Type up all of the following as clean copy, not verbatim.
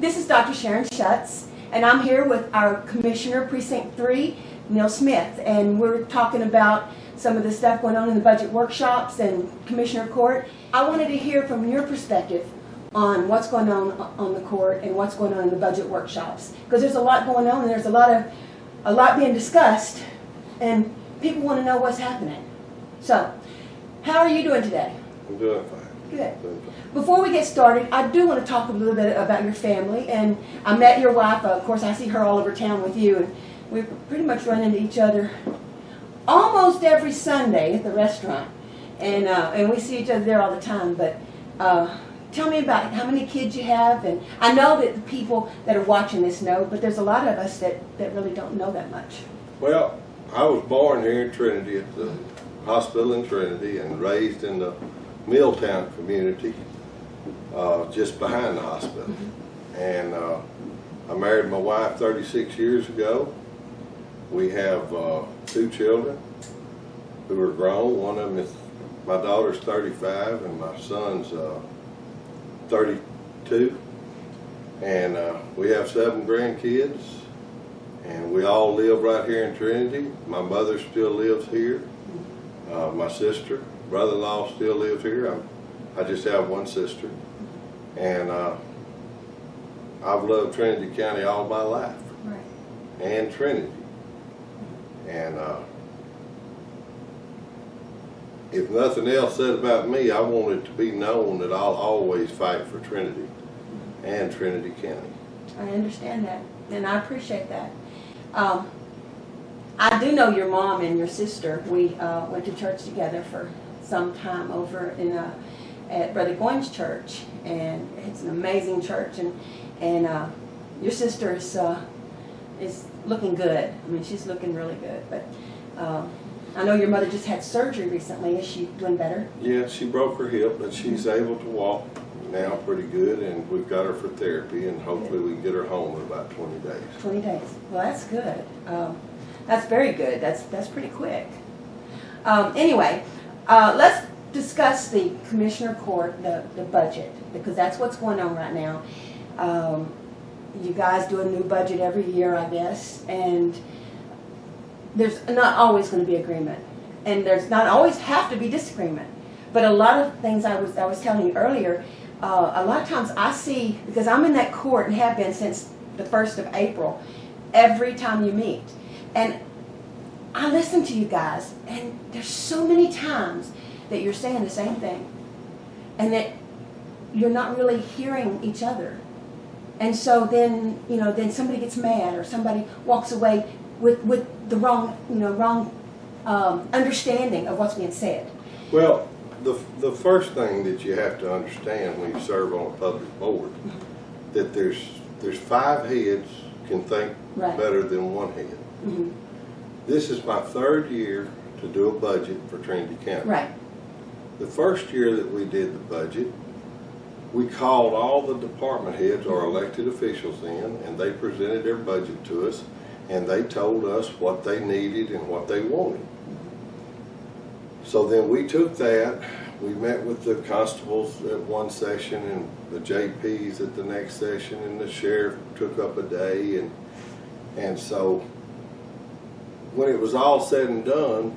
This is Dr. Sharon Schutz, and I'm here with our Commissioner, Precinct 3, Neal Smith, and we're talking about some of the stuff going on in the budget workshops and Commissioner Court. I wanted to hear from your perspective on what's going on the court and what's going on in the budget workshops, because there's a lot going on and there's a lot being discussed, and people want to know what's happening. So, how are you doing today? I'm doing fine. Good. Before we get started, I do want to talk a little bit about your family. And I met your wife. Of course, I see her all over town with you, and we pretty much run into each other almost every Sunday at the restaurant. And we see each other there all the time. But tell me about how many kids you have. And I know that the people that are watching this know, but there's a lot of us that really don't know that much. Well, I was born here in Trinity at the hospital in Trinity and raised in the Milltown community just behind the hospital. And I married my wife 36 years ago. We have 2 children who are grown. One of them is, my daughter's 35 and my son's 32. And we have 7 grandkids, and we all live right here in Trinity. My mother still lives here. My sister, brother-in-law still lives here. I just have one sister. And I've loved Trinity County all my life. Right. And Trinity. And if nothing else said about me, I want it to be known that I'll always fight for Trinity and Trinity County. I understand that, and I appreciate that. I do know your mom and your sister. We went to church together for some time over in at Brother Goins Church, and it's an amazing church. And your sister is looking good. I mean, she's looking really good. But I know your mother just had surgery recently. Is she doing better? Yeah, she broke her hip, but she's able to walk now pretty good, and we've got her for therapy, and hopefully we can get her home in about 20 days. 20 days. Well, that's good. That's very good. That's pretty quick. Anyway, let's discuss the Commissioner Court, the budget, because that's what's going on right now. You guys do a new budget every year, I guess, and there's not always going to be agreement, and there's not always have to be disagreement. But a lot of things I was telling you earlier, a lot of times I see, because I'm in that court and have been since the 1st of April, every time you meet. And I listen to you guys, and there's so many times that you're saying the same thing, and that you're not really hearing each other. And so then, then somebody gets mad, or somebody walks away with the wrong understanding of what's being said. Well, the first thing that you have to understand when you serve on a public board, that there's 5 heads can think better than 1 head. Mm-hmm. This is my 3rd year to do a budget for Trinity County. Right. The first year that we did the budget, we called all the department heads or elected officials in, and they presented their budget to us, and they told us what they needed and what they wanted. So then we took that, we met with the constables at one session and the JPs at the next session, and the sheriff took up a day, and so when it was all said and done,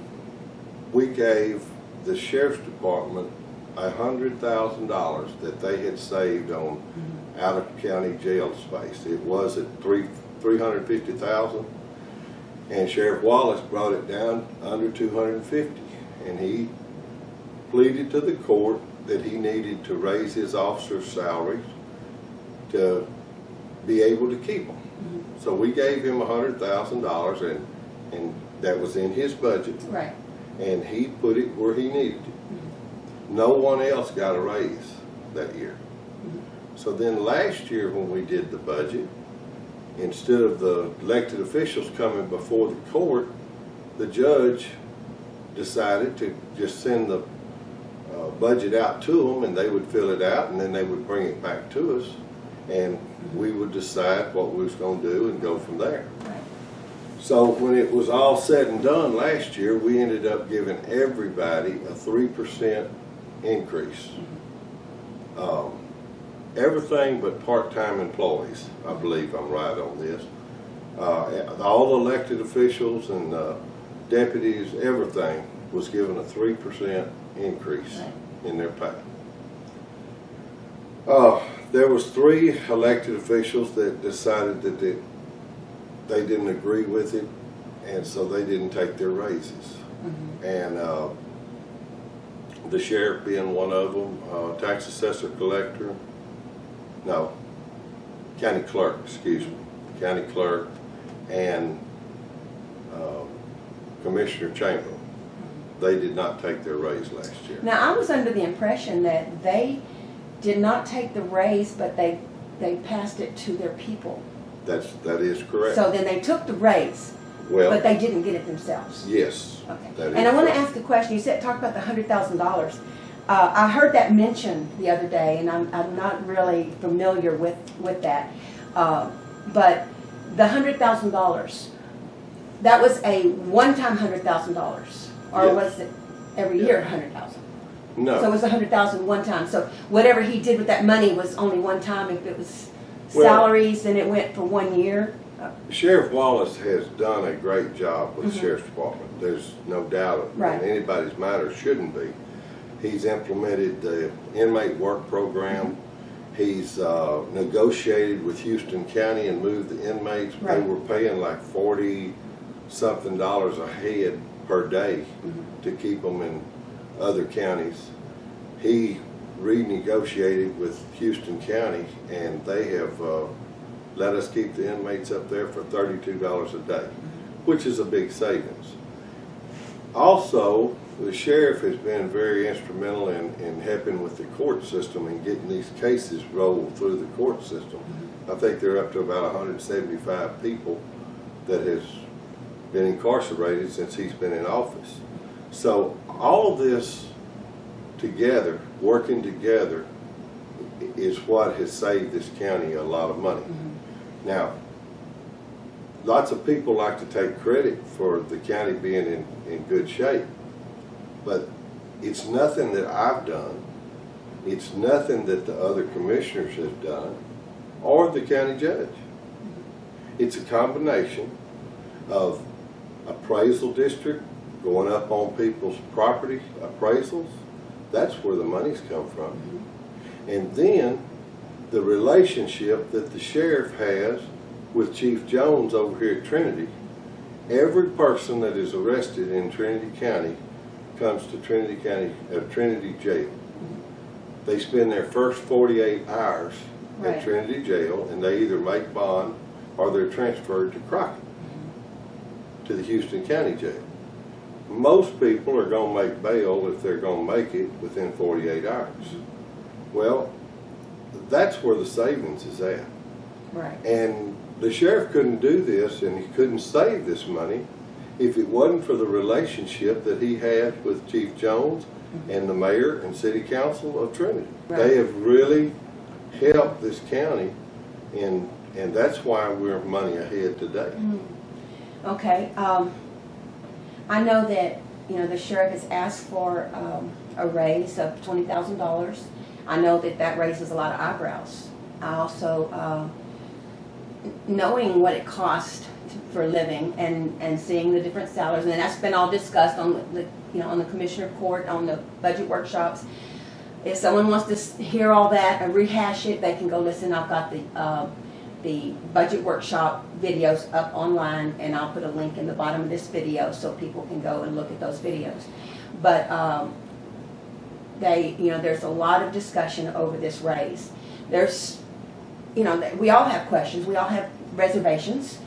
we gave the sheriff's department $100,000 that they had saved on out-of-county jail space. It was at $350,000, and Sheriff Wallace brought it down under $250,000, and he pleaded to the court that he needed to raise his officers' salaries to be able to keep them. So we gave him $100,000, and that was in his budget. Right. And he put it where he needed it. No one else got a raise that year. So then last year when we did the budget, instead of the elected officials coming before the court, the judge decided to just send the budget out to them, and they would fill it out, and then they would bring it back to us, and we would decide what we was going to do and go from there. Right. So when it was all said and done last year, we ended up giving everybody a 3% increase. everything but part-time employees. I believe I'm right on this. All elected officials and deputies, everything was given a 3% increase in their pay. There was 3 elected officials that decided that they didn't agree with it, and so they didn't take their raises. And the sheriff being one of them, tax assessor collector, no, county clerk, excuse me, county clerk, and Commissioner Chamberlain. They did not take their raise last year. Now, I was under the impression that they did not take the raise, but they passed it to their people. That is correct. So then they took the raise, but they didn't get it themselves. Yes. Okay. And I want to ask a question. You talked about the $100,000. I heard that mentioned the other day, and I'm not really familiar with that. But the $100,000, that was a one-time $100,000, or was it every year $100,000? No. So it was $100,000 one time. So whatever he did with that money was only one time. If it was salaries, then it went for 1 year. Sheriff Wallace has done a great job with the Sheriff's Department. There's no doubt in anybody's mind, or shouldn't be. He's implemented the inmate work program. He's negotiated with Houston County and moved the inmates. They were paying like $40-something a head per day to keep them in other counties. He renegotiated with Houston County, and they have let us keep the inmates up there for $32 a day, which is a big savings. Also, the sheriff has been very instrumental in helping with the court system and getting these cases rolled through the court system. I think they're up to about 175 people that has been incarcerated since he's been in office. So all of this together, working together, is what has saved this county a lot of money. Now, lots of people like to take credit for the county being in good shape, but it's nothing that I've done. It's nothing that the other commissioners have done, or the county judge. It's a combination of appraisal district, going up on people's property appraisals. That's where the money's come from. And then the relationship that the sheriff has with Chief Jones over here at Trinity. Every person that is arrested in Trinity County comes to Trinity Jail. They spend their first 48 hours at Trinity Jail, and they either make bond or they're transferred to Crockett, to the Houston County Jail. Most people are going to make bail if they're going to make it within 48 hours. Well, that's where the savings is at. And the sheriff couldn't do this, and he couldn't save this money if it wasn't for the relationship that he had with Chief Jones and the mayor and city council of Trinity. They have really helped this county, and that's why we're money ahead today. Okay. I know that the sheriff has asked for a raise of $20,000. I know that raises a lot of eyebrows. I also, knowing what it costs for a living and seeing the different salaries, and that's been all discussed on on the commissioner court, on the budget workshops. If someone wants to hear all that and rehash it, they can go listen. I've got the budget workshop videos up online, and I'll put a link in the bottom of this video so people can go and look at those videos. But there's a lot of discussion over this raise. There's, we all have questions, we all have reservations,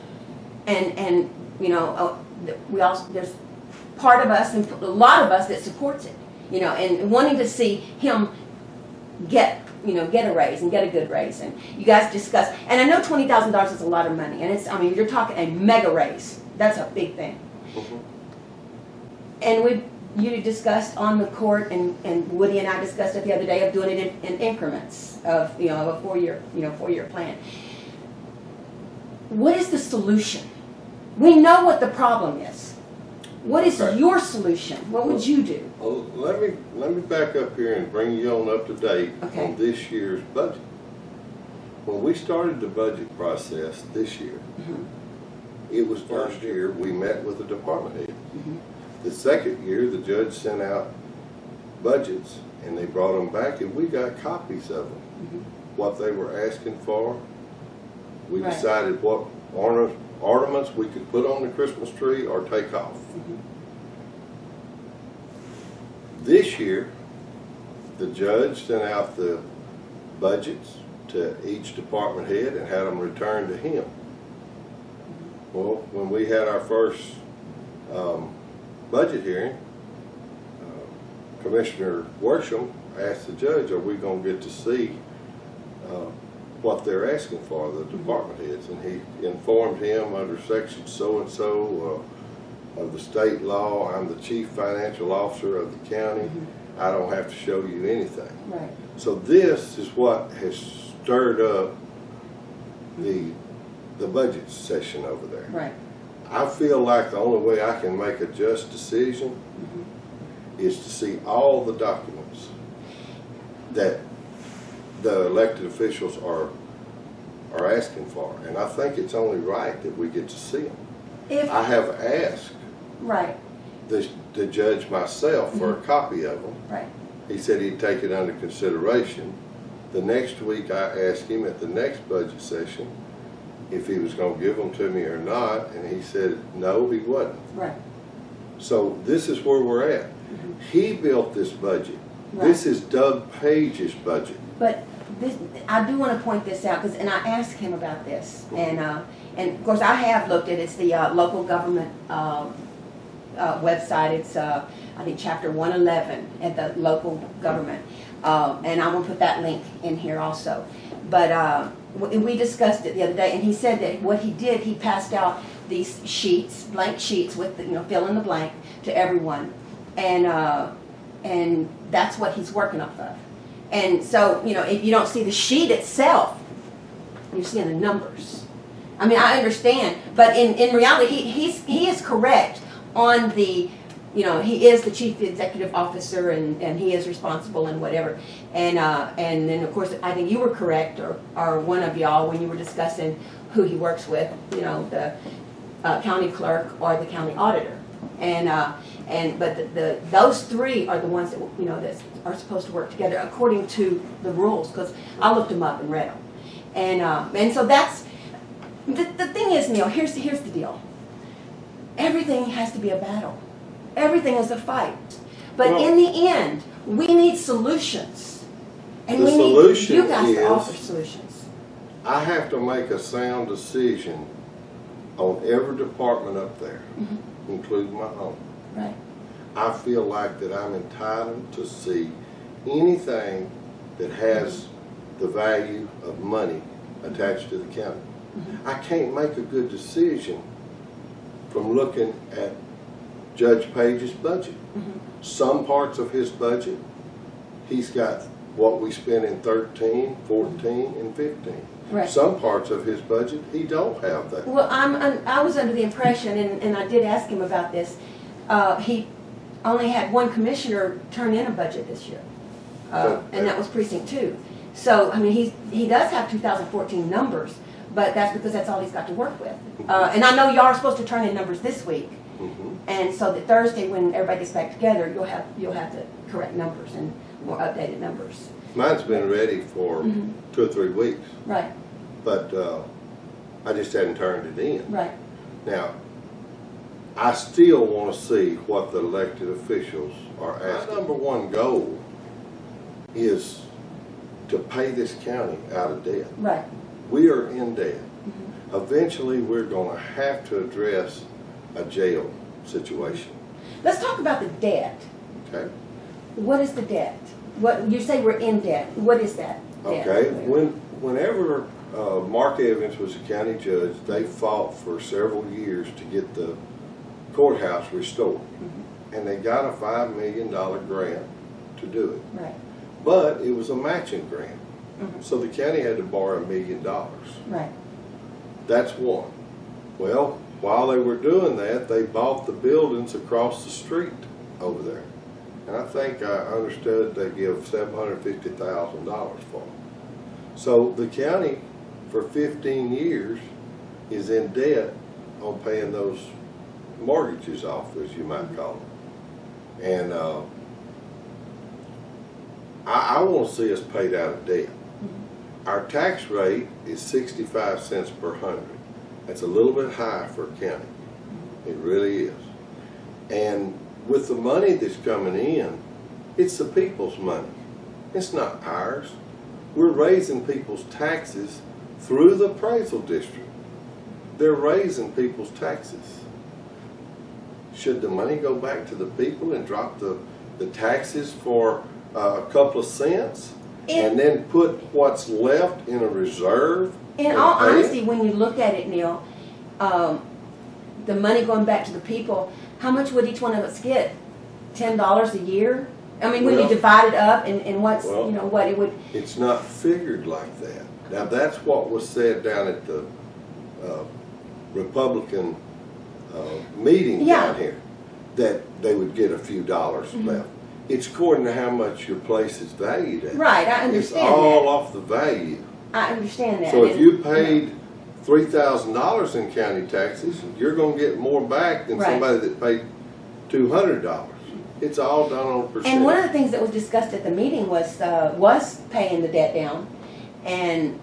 and there's part of us and a lot of us that supports it, and wanting to see him get a raise and get a good raise. And you guys discuss, and I know $20,000 is a lot of money, and you're talking a mega raise. That's a big thing. And you discussed on the court, and Woody and I discussed it the other day, of doing it in increments of a 4-year plan. What is the solution? We know what the problem is. What is your solution? What would you do? Well, let me back up here and bring you on up to date on this year's budget. when we started the budget process this year, it was first year we met with the department head. The second year, the judge sent out budgets and they brought them back and we got copies of them. What they were asking for. We Right. decided what ornaments we could put on the Christmas tree or take off. This year, the judge sent out the budgets to each department head and had them returned to him. Well, when we had our first budget hearing, Commissioner Worsham asked the judge, are we going to get to see what they're asking for, the department heads? And he informed him under section so-and-so of the state law, I'm the chief financial officer of the county. I don't have to show you anything. Right. So this is what has stirred up the budget session over there. Right. I feel like the only way I can make a just decision is to see all the documents that the elected officials are asking for. And I think it's only right that we get to see them. If, I have asked right, the judge myself for a copy of them. right. He said he'd take it under consideration. The next week I asked him at the next budget session if he was going to give them to me or not, and he said no, he wasn't. Right. So this is where we're at. He built this budget. Right. This is Doug Page's budget. But this, I do want to point this out, and I asked him about this, and of course I have looked at it. It's the local government website. It's I think chapter 111 at the local government, and I will put that link in here also. But we discussed it the other day, and he said that what he did, he passed out these sheets, blank sheets with the, fill in the blank to everyone, and that's what he's working off of. And so, if you don't see the sheet itself, you're seeing the numbers. I mean, I understand, but in reality, he is correct on the, he is the chief executive officer and he is responsible and whatever. And then of course, I think you were correct, or one of y'all, when you were discussing who he works with, the county clerk or the county auditor. But those three are the ones that that are supposed to work together according to the rules, because I looked them up and read them, and so that's the thing is, Neal. Here's the deal. Everything has to be a battle. Everything is a fight. But Well, in the end, we need solutions, and the we need solution you guys to is- offer solutions. I have to make a sound decision on every department up there, including my own. Right. I feel like that I'm entitled to see anything that has the value of money attached to the county. I can't make a good decision from looking at Judge Page's budget. Some parts of his budget, he's got what we spent in 13, 14, and 15. Right. Some parts of his budget, he don't have that. Well, I was under the impression, and I did ask him about this. He only had one commissioner turn in a budget this year, and that was precinct 2. So I mean, he does have 2014 numbers, but that's because that's all he's got to work with. And I know y'all are supposed to turn in numbers this week, and so that Thursday, when everybody gets back together, you'll have the correct numbers and more updated numbers. Mine's been ready for 2 or 3 weeks, Right. but I just hadn't turned it in. Right. Now, I still want to see what the elected officials are asking. My number one goal is to pay this county out of debt. Right. We are in debt. Eventually, we're going to have to address a jail situation. Let's talk about the debt. Okay? What is the debt? What you say we're in debt? What is that debt? Okay. Whenever Mark Evans was a county judge, they fought for several years to get the courthouse restored. And they got a $5 million grant to do it. Right. But it was a matching grant. So the county had to borrow $1 million. Right. That's one. Well, while they were doing that, they bought the buildings across the street over there. And I think I understood they give $750,000 for them. So the county for 15 years is in debt on paying those mortgages off, as you might call them. And I want to see us paid out of debt. Our tax rate is 65 cents per hundred. That's a little bit high for a county. It really is. And with the money that's coming in, it's the people's money. It's not ours. We're raising people's taxes through the appraisal district. They're raising people's taxes. Should the money go back to the people and drop the taxes for a couple of cents and then put what's left in a reserve? In all honesty, when you look at it, Neal, the money going back to the people, how much would each one of us get? $10 a year? I mean, when you divide it up and what's, you know, what it would... It's not figured like that. Now, that's what was said down at the Republican meeting down here, that they would get a few dollars left. It's according to how much your place is valued at. Right, I understand It's all that. off the value. I understand that. So if you paid $3,000 in county taxes, you're going to get more back than somebody that paid $200. It's all done on percent. And one of the things that was discussed at the meeting was paying the debt down, and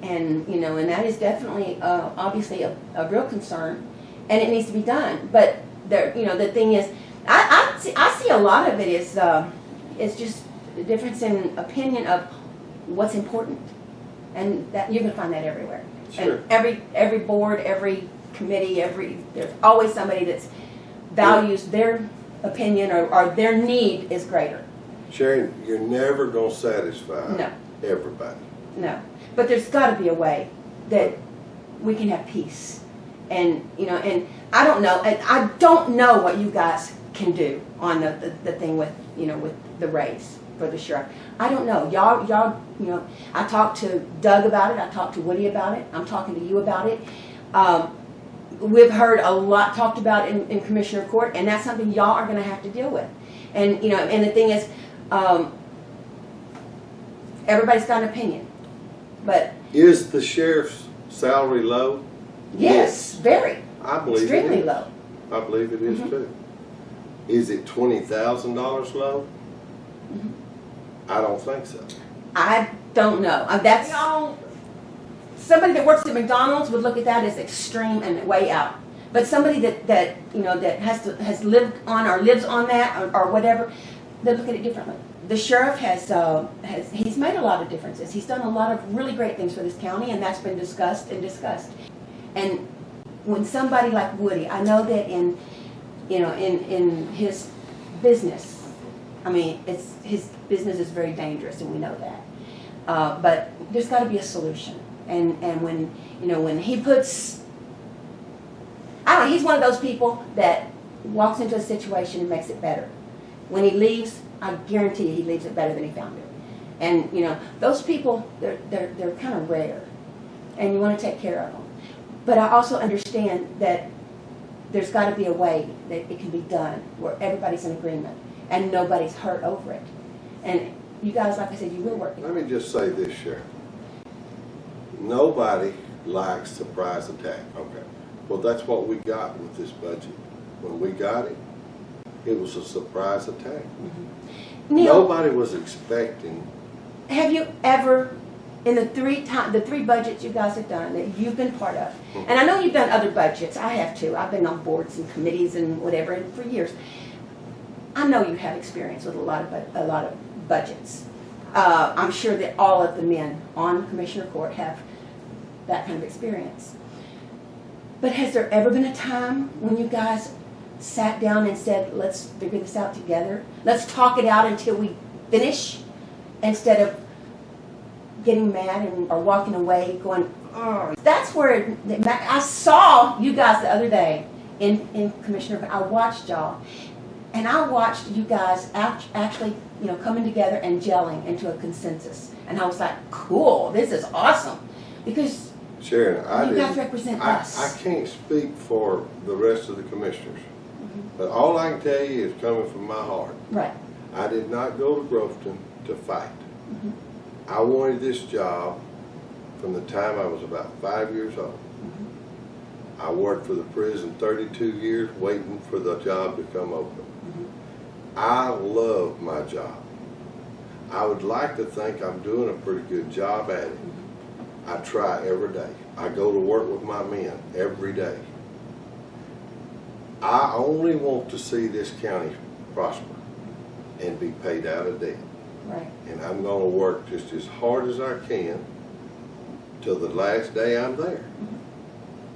you know, and that is definitely obviously a real concern, and it needs to be done. But there, you know, the thing is, I see a lot of it is just a difference in opinion of what's important, and that you're going to find that everywhere. Sure. And every board, every committee, there's always somebody that values their opinion or their need is greater. Sharon, you're never going to satisfy everybody. No, but there's got to be a way that we can have peace, and you know, and I don't know what you guys can do on the thing with, you know, with the raise for the sheriff. I don't know. Y'all, you know, I talked to Doug about it. I talked to Woody about it. I'm talking to you about it. We've heard a lot talked about in Commissioner Court, and that's something y'all are going to have to deal with. And you know, and the thing is, everybody's got an opinion, but is the sheriff's salary low? Yes, very. I believe extremely it is. low. I believe it is too. Is it $20,000 low? I don't think so. I don't know. That's somebody that works at McDonald's would look at that as extreme and way out. But somebody that you know that has lived on or lives on that or whatever, they look at it differently. The sheriff he's made a lot of differences. He's done a lot of really great things for this county, and that's been discussed. And when somebody like Woody, I know that in his business, I mean, his business is very dangerous, and we know that. But there's got to be a solution. And when he puts, I don't know, he's one of those people that walks into a situation and makes it better. When he leaves, I guarantee you he leaves it better than he found it. And you know, those people, they're kind of rare, and you want to take care of them. But I also understand that there's got to be a way that it can be done where everybody's in agreement and nobody's hurt over it. And you guys, like I said, you will work it. Let me just say this, Sharon. Nobody likes surprise attack. Okay. Well, that's what we got with this budget. When we got it, it was a surprise attack. Neal, nobody was expecting. Have you ever, in the three budgets you guys have done that you've been part of, and I know you've done other budgets, I have too. I've been on boards and committees and whatever, and for years. I know you have experience with a lot of budgets. I'm sure that all of the men on Commissioner Court have that kind of experience. But has there ever been a time when you guys sat down and said, let's figure this out together? Let's talk it out until we finish, instead of getting mad or walking away going, oh. That's where I saw you guys the other day in Commissioner. I watched y'all, and I watched you guys actually, you know, coming together and gelling into a consensus. And I was like, cool, this is awesome, because Sharon, you guys represent us. I can't speak for the rest of the commissioners, but all I can tell you is coming from my heart. Right. I did not go to Groveton to fight. I wanted this job from the time I was about 5 years old. I worked for the prison 32 years waiting for the job to come open. I love my job. I would like to think I'm doing a pretty good job at it. I try every day. I go to work with my men every day. I only want to see this county prosper and be paid out of debt. Right. And I'm going to work just as hard as I can till the last day I'm there.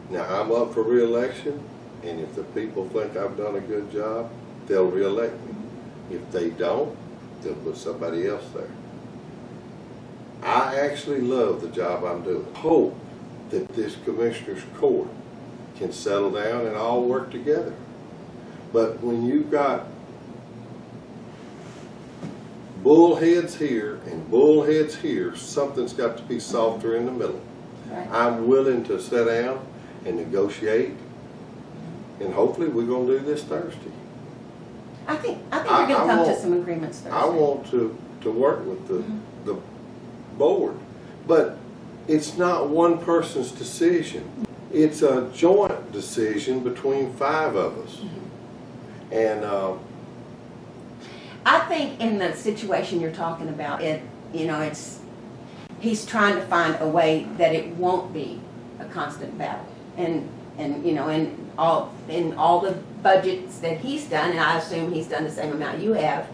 Now, I'm up for re-election, and if the people think I've done a good job, they'll re-elect me. If they don't, they'll put somebody else there. I actually love the job I'm doing. Hope that this commissioner's court can settle down and all work together. But when you've got bullheads here and bullheads here, something's got to be softer in the middle. Right. I'm willing to sit down and negotiate, and hopefully we're going to do this Thursday. I think you're going to come to some agreements Thursday. I want to work with the board, but it's not one person's decision. It's a joint decision between 5 of us. And I think in the situation you're talking about, he's trying to find a way that it won't be a constant battle. And in all the budgets that he's done, and I assume he's done the same amount you have,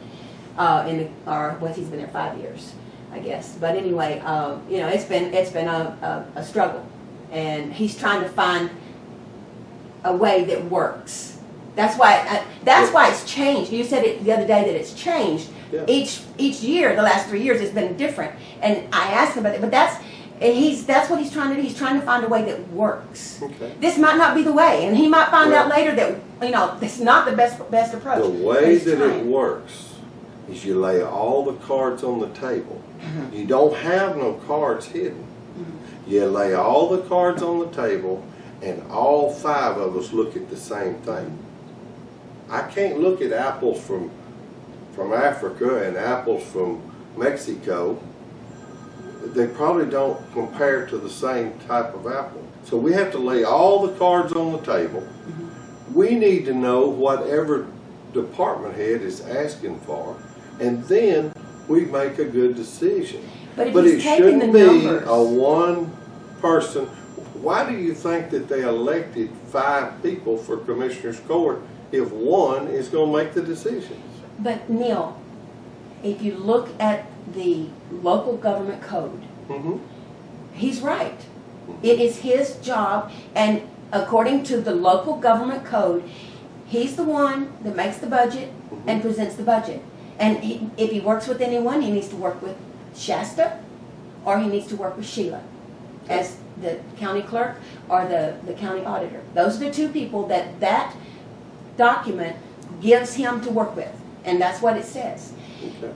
he's been there 5 years, I guess. But anyway, it's been a struggle, and he's trying to find a way that works. That's why it's changed. You said it the other day that it's changed. Yeah. Each year, the last 3 years, it's been different. And I asked him about it, but that's what he's trying to do. He's trying to find a way that works. Okay. This might not be the way, and he might find out later that it's not the best approach. The way that it works is you lay all the cards on the table. You don't have no cards hidden. You lay all the cards on the table, and all 5 of us look at the same thing. I can't look at apples from Africa and apples from Mexico. They probably don't compare to the same type of apple. So we have to lay all the cards on the table. We need to know whatever department head is asking for, and then we make a good decision. But it shouldn't be a one person. Why do you think that they elected 5 people for Commissioner's Court if one is going to make the decisions? But Neal, if you look at the local government code, he's right. It is his job, and according to the local government code, he's the one that makes the budget and presents the budget. And if he works with anyone, he needs to work with Shasta, or he needs to work with Sheila as the county clerk or the county auditor. Those are the 2 people that document gives him to work with, and that's what it says. Okay.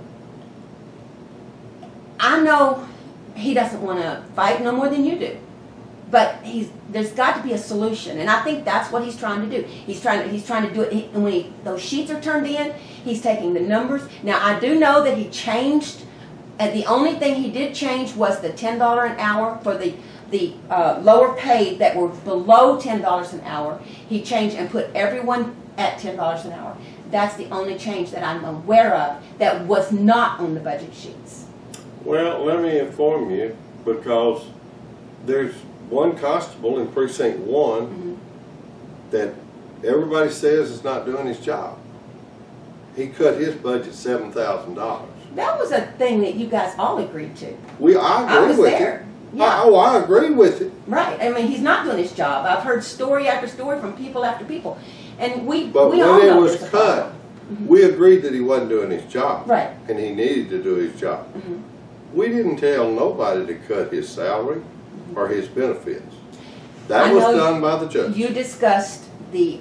I know he doesn't want to fight no more than you do, but there's got to be a solution, and I think that's what he's trying to do. He's trying to do it. And when those sheets are turned in, he's taking the numbers. Now I do know that he changed, and the only thing he did change was the $10 an hour for the lower paid that were below $10 an hour. He changed and put everyone at $10 an hour. That's the only change that I'm aware of that was not on the budget sheets. Well, let me inform you, because there's one constable in precinct 1 that everybody says is not doing his job. He cut his budget $7,000. That was a thing that you guys all agreed to. I agree was with there. it. Yeah. I agree with it. Right. I mean, he's not doing his job. I've heard story after story from people after people. And we But all when it know was there's a cut, problem. we agreed that he wasn't doing his job. Right. And he needed to do his job. We didn't tell nobody to cut his salary or his benefits. That was done by the judge. You discussed the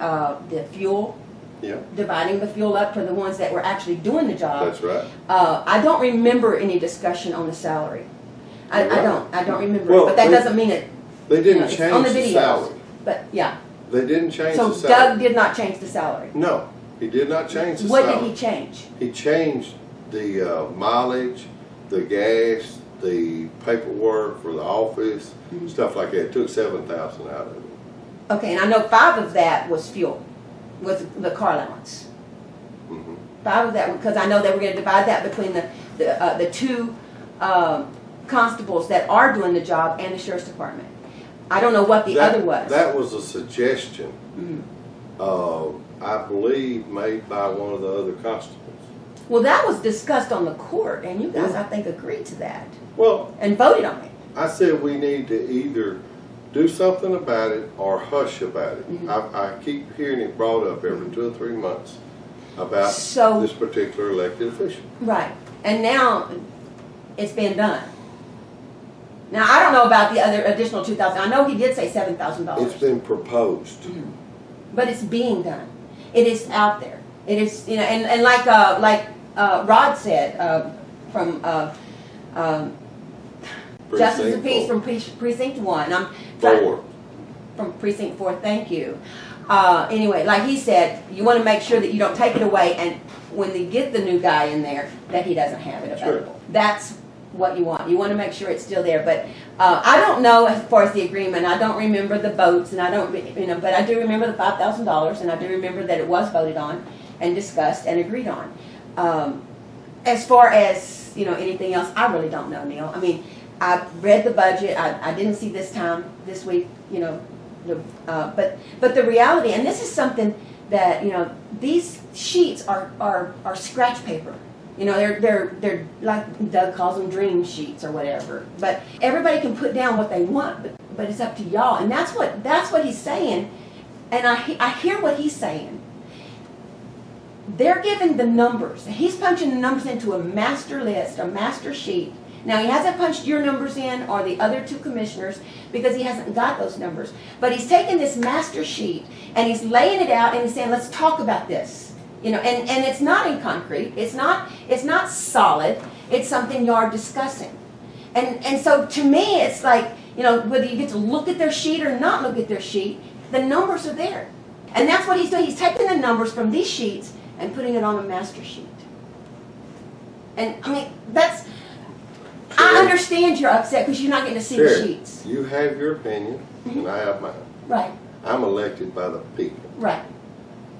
fuel, Yeah, dividing the fuel up for the ones that were actually doing the job. that's right. I don't remember any discussion on the salary. I don't remember Well, it, but that doesn't mean it. They didn't it's on change the the videos. salary. But yeah. They didn't change So the salary. Doug did not change the salary. No, he did not change the What salary. did he change? He changed the mileage, the gas, the paperwork for the office, Mhm. stuff like that. It took $7,000 out of it. Okay, and I know 5 of that was fuel, was the car allowance. Mhm. 5 of that, because I know they were gonna divide that between the two constables that are doing the job and the sheriff's department. I don't know what the other was. That was a suggestion, Mhm. I believe, made by one of the other constables. Well, that was discussed on the court, and you guys, I think, agreed to that Well, and voted on it. I said we need to either do something about it or hush about it. Mhm. I keep hearing it brought up every 2 or 3 months about So- this particular elected official. Right, and now it's been done. Now, I don't know about the other additional 2,000. I know he did say $7,000. It's been proposed. But it's being done. It is out there. It is, you know, and like Rod said, from Justice of Peace from Precinct 1. I'm trying- 4. From Precinct 4, thank you. Anyway, like he said, you want to make sure that you don't take it away, and when they get the new guy in there, that he doesn't have it available. Sure. That's what you want. You want to make sure it's still there. But I don't know as far as the agreement. I don't remember the votes, and I don't, you know, but I do remember the $5,000, and I do remember that it was voted on and discussed and agreed on. As far as, you know, anything else, I really don't know, Neal. I mean, I read the budget. I didn't see this week, you know, but the reality, and this is something that, you know, these sheets are scratch paper. You know, they're like Doug calls them dream sheets or whatever. But everybody can put down what they want, but it's up to y'all. And that's what he's saying. And I hear what he's saying. They're giving the numbers. He's punching the numbers into a master list, a master sheet. Now, he hasn't punched your numbers in or the other 2 commissioners because he hasn't got those numbers. But he's taking this master sheet and he's laying it out and he's saying, let's talk about this. You know, and it's not in concrete. It's not solid. It's something you are discussing. And so to me, it's like, you know, whether you get to look at their sheet or not look at their sheet, the numbers are there. And that's what he's doing. He's taking the numbers from these sheets and putting it on a master sheet. And I mean, I understand you're upset because you're not getting to see the sheets. You have your opinion, and I have mine. Right. I'm elected by the people Right.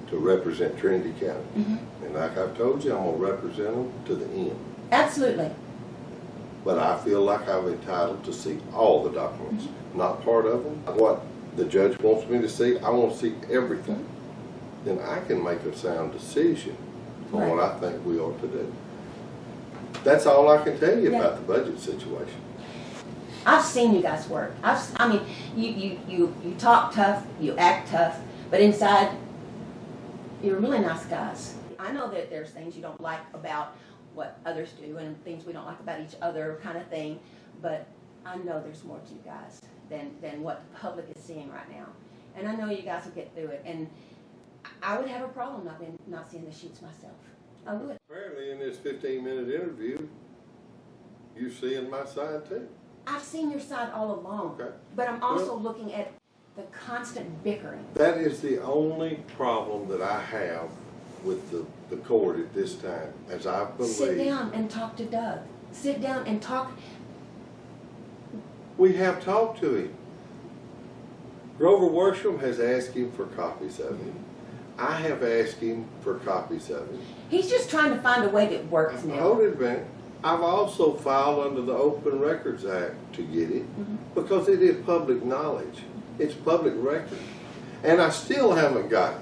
to represent Trinity County. Mm-hmm. And like I've told you, I'm going to represent them to the end. Absolutely. But I feel like I'm entitled to see all the documents, not part of them. What the judge wants me to see, I want to see everything. Then I can make a sound decision on what I think we ought to do. That's all I can tell you about the budget situation. I've seen you guys work. I mean, you talk tough, you act tough, but inside, you're really nice guys. I know that there's things you don't like about what others do and things we don't like about each other kind of thing, but I know there's more to you guys than what the public is seeing right now. And I know you guys will get through it. And I would have a problem not seeing the sheets myself. I would. Apparently in this 15-minute interview, you're seeing my side too. I've seen your side all along, Okay. but I'm also looking at the constant bickering. That is the only problem that I have with the court at this time, as I believe. Sit down and talk to Doug. Sit down and talk. We have talked to him. Grover Worsham has asked him for copies of it. I have asked him for copies of it. He's just trying to find a way that works now. Hold it a minute. I've also filed under the Open Records Act to get it because it is public knowledge. It's public record. And I still haven't got it.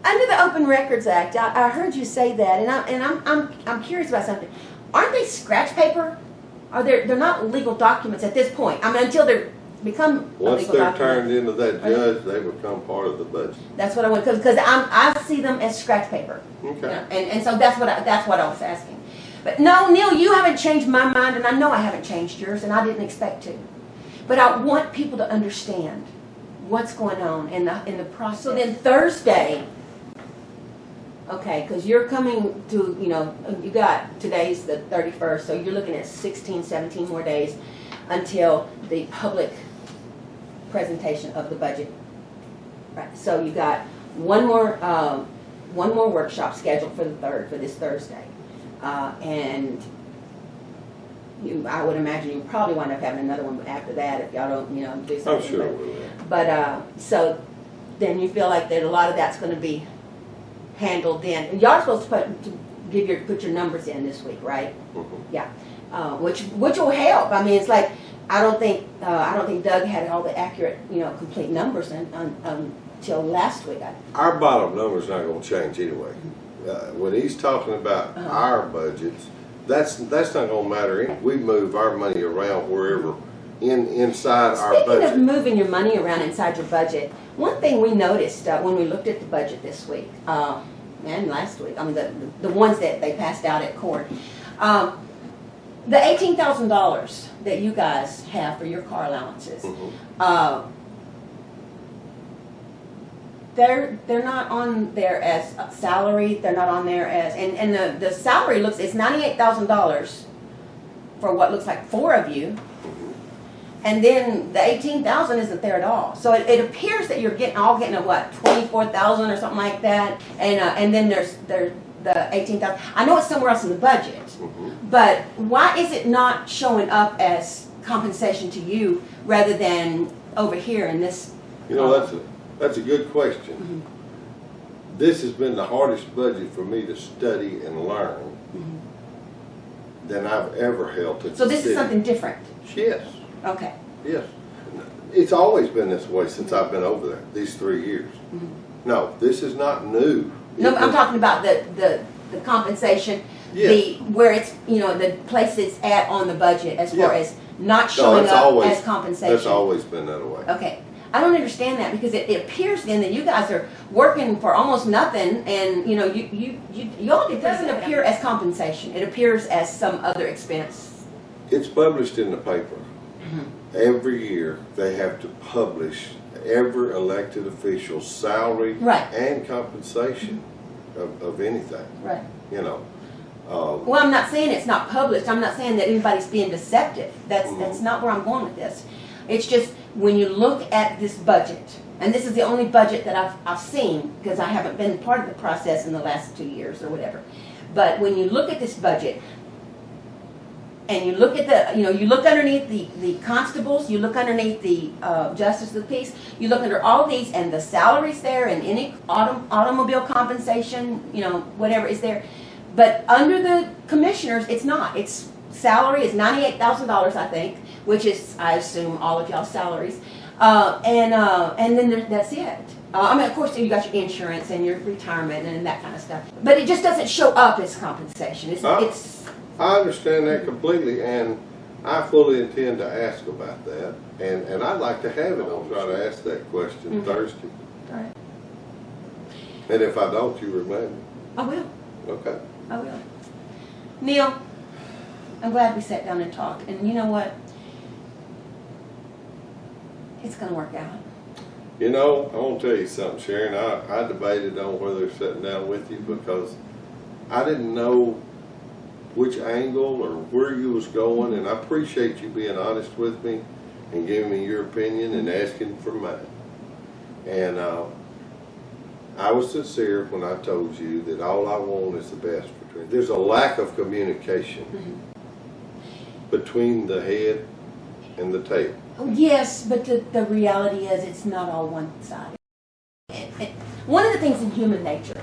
Under the Open Records Act, I heard you say that, and I'm curious about something. Aren't they scratch paper? They're not legal documents at this point? I mean, until they become a Once legal they're document. turned into that judge, they become part of the budget. That's what I want, because I see them as scratch paper. Okay. You know, and so that's what I was asking. But no, Neal, you haven't changed my mind, and I know I haven't changed yours, and I didn't expect to. But I want people to understand what's going on in the process. So then Thursday, okay, because you're coming to, you know, today's the 31st, so you're looking at 16, 17 more days until the public presentation of the budget. Right. So you got one more workshop scheduled for the 3rd, for this Thursday. And I would imagine you probably wind up having another one after that if y'all don't, you know, do I'm something. sure we will. But, so then you feel like that a lot of that's gonna be handled then. And y'all are supposed to put your numbers in this week, right? Yeah. Which will help. I mean, it's like, I don't think Doug had all the accurate, you know, complete numbers until last week. Our bottom number's not gonna change anyway. When he's talking about our budgets, that's not gonna matter. We move our money around wherever inside our Speaking budget. of moving your money around inside your budget, one thing we noticed when we looked at the budget this week and last week, I mean the ones that they passed out at court, the $18,000 that you guys have for your car allowances, they're not on there as salary. They're not on there as and the salary it's $98,000 for what looks like 4 of you. And then the $18,000 isn't there at all. So it appears that you're getting a what, $24,000 or something like that. And then there's the $18,000. I know it's somewhere else in the budget, but why is it not showing up as compensation to you rather than over here in this? You know, that's a good question. This has been the hardest budget for me to study and learn than I've ever held to. So this is something different. Yes. Okay. Yes. It's always been this way since I've been over there, these 3 years. No, this is not new. No, I'm talking about the compensation, Yes. where it's, you know, the place it's at on the budget as far as not showing that's up always, as compensation. That's always been that way. Okay. I don't understand that because it appears then that you guys are working for almost nothing and, you know, it doesn't appear as compensation. It appears as some other expense. It's published in the paper. Every year they have to publish every elected official's salary and compensation of anything. Right. You know. Well, I'm not saying it's not published. I'm not saying that anybody's being deceptive. That's not where I'm going with this. It's just when you look at this budget, and this is the only budget that I've seen because I haven't been part of the process in the last 2 years or whatever. But when you look at this budget, and you look at you look underneath the constables, you look underneath the justice of the peace, you look under all these and the salaries there and any automobile compensation, you know, whatever is there. But under the commissioners, it's not. Its salary is $98,000, I think, which is, I assume, all of y'all's salaries. And then that's it. I mean, of course, you got your insurance and your retirement and that kind of stuff. But it just doesn't show up as compensation. I understand that completely, and I fully intend to ask about that. And I'd like to have it. I'll try to ask that question Thursday. All right. And if I don't, you remind me. I will. Okay. I will. Neal, I'm glad we sat down and talked. And you know what? It's going to work out. You know, I want to tell you something, Sharon. I debated on whether sitting down with you because I didn't know which angle or where you was going, and I appreciate you being honest with me and giving me your opinion and asking for mine. And I was sincere when I told you that all I want is the best for Trent. There's a lack of communication between the head and the tail. Yes, but the reality is it's not all one-sided. One of the things in human nature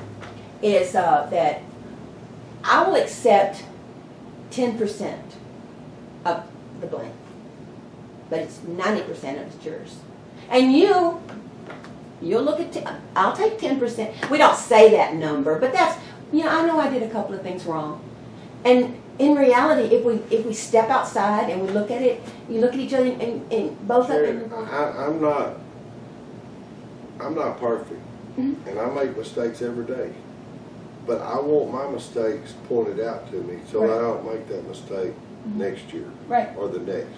is that I will accept 10% of the blame, but it's 90% of it's yours. And you'll look at, I'll take 10%. We don't say that number, but that's, you know I did a couple of things wrong. And in reality, if we step outside and we look at it, you look at each other and both of them. I'm not perfect, and I make mistakes every day. But I want my mistakes pointed out to me so I don't make that mistake next year or the next.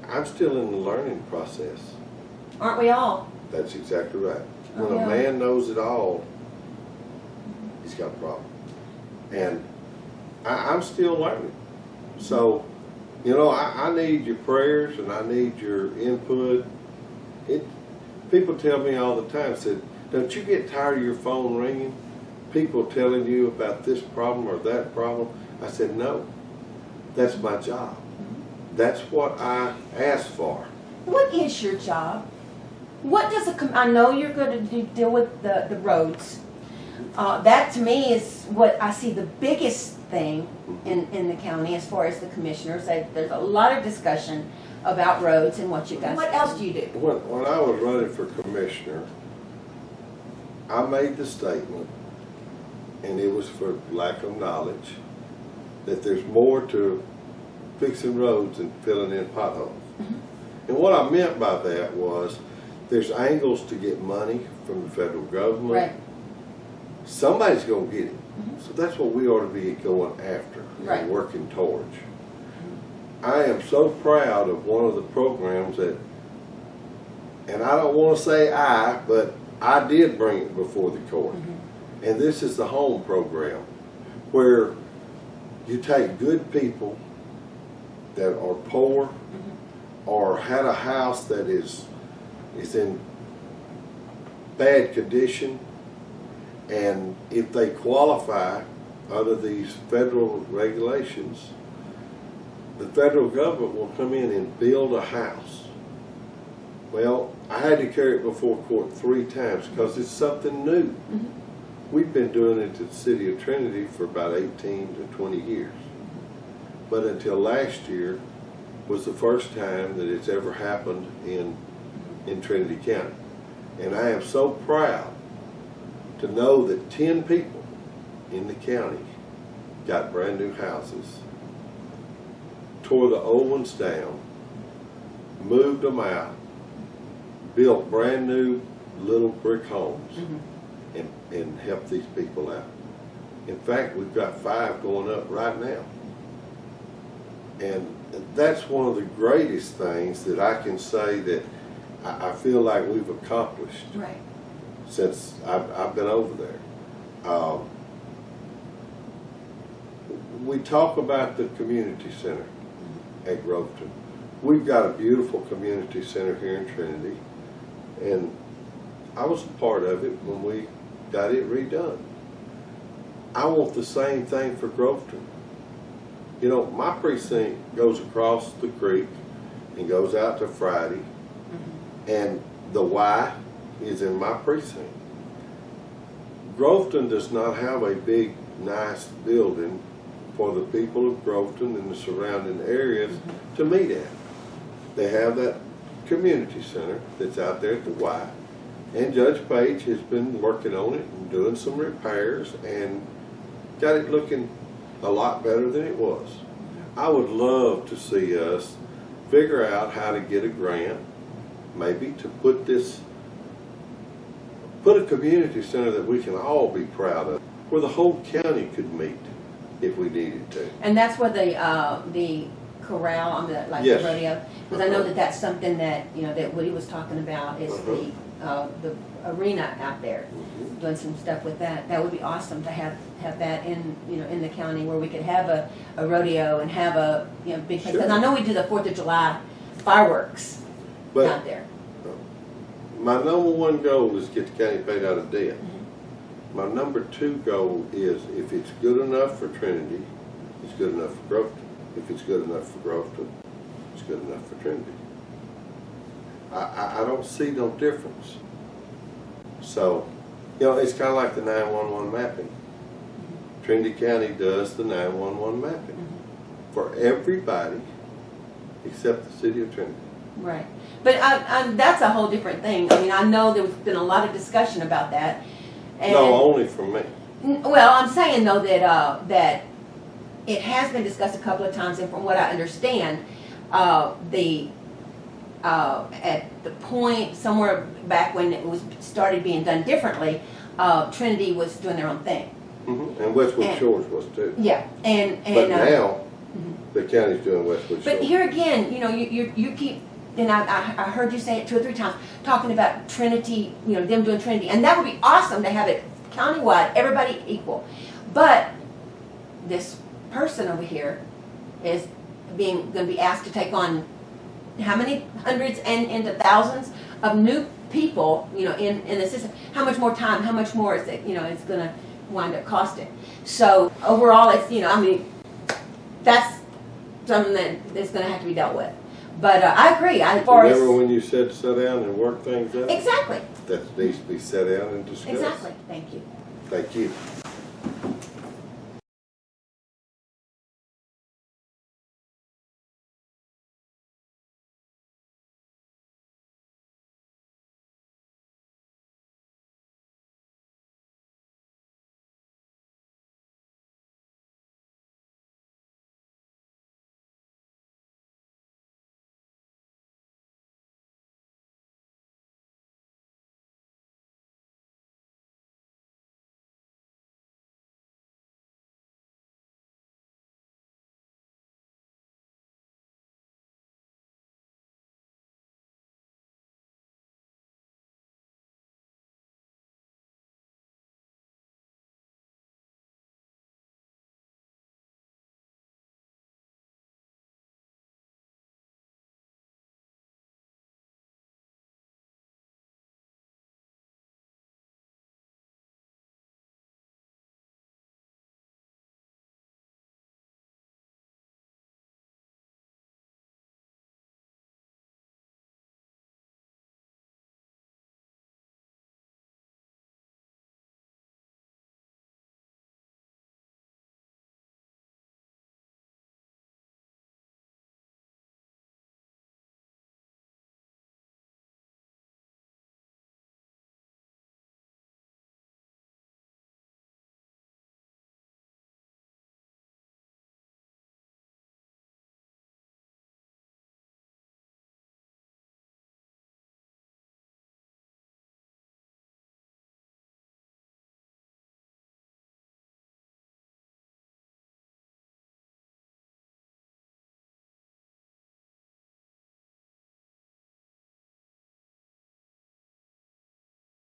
I'm still in the learning process. Aren't we all? That's exactly right. When a man knows it all, he's got a problem. And I'm still learning. So, you know, I need your prayers and I need your input. People tell me all the time, said, don't you get tired of your phone ringing? People telling you about this problem or that problem? I said, no. That's my job. That's what I asked for. What is your job? What does I know you're going to deal with the roads. That to me is what I see the biggest thing in the county as far as the commissioners. There's a lot of discussion about roads and what you guys. What else do you do? When I was running for commissioner, I made the statement, and it was for lack of knowledge, that there's more to fixing roads than filling in potholes. And what I meant by that was there's angles to get money from the federal government. Right. Somebody's going to get it. So that's what we ought to be going after Right. and working towards. I am so proud of one of the programs that, and I don't want to say but I did bring it before the court. And this is the home program, where you take good people that are poor or had a house that is in bad condition, and if they qualify under these federal regulations, the federal government will come in and build a house. Well, I had to carry it before court 3 times because it's something new. We've been doing it to the city of Trinity for about 18 to 20 years. But until last year was the first time that it's ever happened in Trinity County. And I am so proud to know that 10 people in the county got brand new houses, tore the old ones down, moved them out, built brand new little brick homes, and helped these people out. In fact, we've got 5 going up right now. And that's one of the greatest things that I can say that I feel like we've accomplished since I've been over there. We talk about the community center at Groveton. We've got a beautiful community center here in Trinity, and I was a part of it when we got it redone. I want the same thing for Groveton. You know, my precinct goes across the creek and goes out to Friday, and the Y is in my precinct. Groveton does not have a big, nice building for the people of Groveton and the surrounding areas to meet at. They have that community center that's out there at the Y, and Judge Page has been working on it and doing some repairs and got it looking a lot better than it was. I would love to see us figure out how to get a grant, maybe to put a community center that we can all be proud of, where the whole county could meet if we needed to. And that's where the corral on the the rodeo, because I know that that's something that that Woody was talking about is the arena out there, doing some stuff with that. That would be awesome to have that in in the county where we could have a rodeo and have a big place. Because I know we do the 4th of July fireworks out there. My number 1 goal is get the county paid out of debt. My number 2 goal is if it's good enough for Trinity, it's good enough for Groveton. If it's good enough for Groveton, it's good enough for Trinity. I don't see no difference. So, it's kind of like the 911 mapping. Trinity County does the 911 mapping for everybody except the city of Trinity. Right. But that's a whole different thing. I mean, I know there's been a lot of discussion about that. And, no, only from me. Well, I'm saying, though, that it has been discussed a couple of times, and from what I understand, at the point somewhere back when it was started being done differently, Trinity was doing their own thing. And Westwood Shores was too. Yeah, but now the county's doing Westwood Shores. But here again, you keep, and I heard you say it 2 or 3 times, talking about Trinity, them doing Trinity, and that would be awesome to have it countywide, everybody equal. But this person over here is going to be asked to take on how many hundreds and into thousands of new people, in the system. How much more time? How much more is it? It's going to wind up costing. So overall, it's I mean, that's something that's gonna have to be dealt with. But I agree, as far as. Remember when you said sit down and work things out? Exactly, That needs to be set down and discussed. exactly, thank you. Thank you.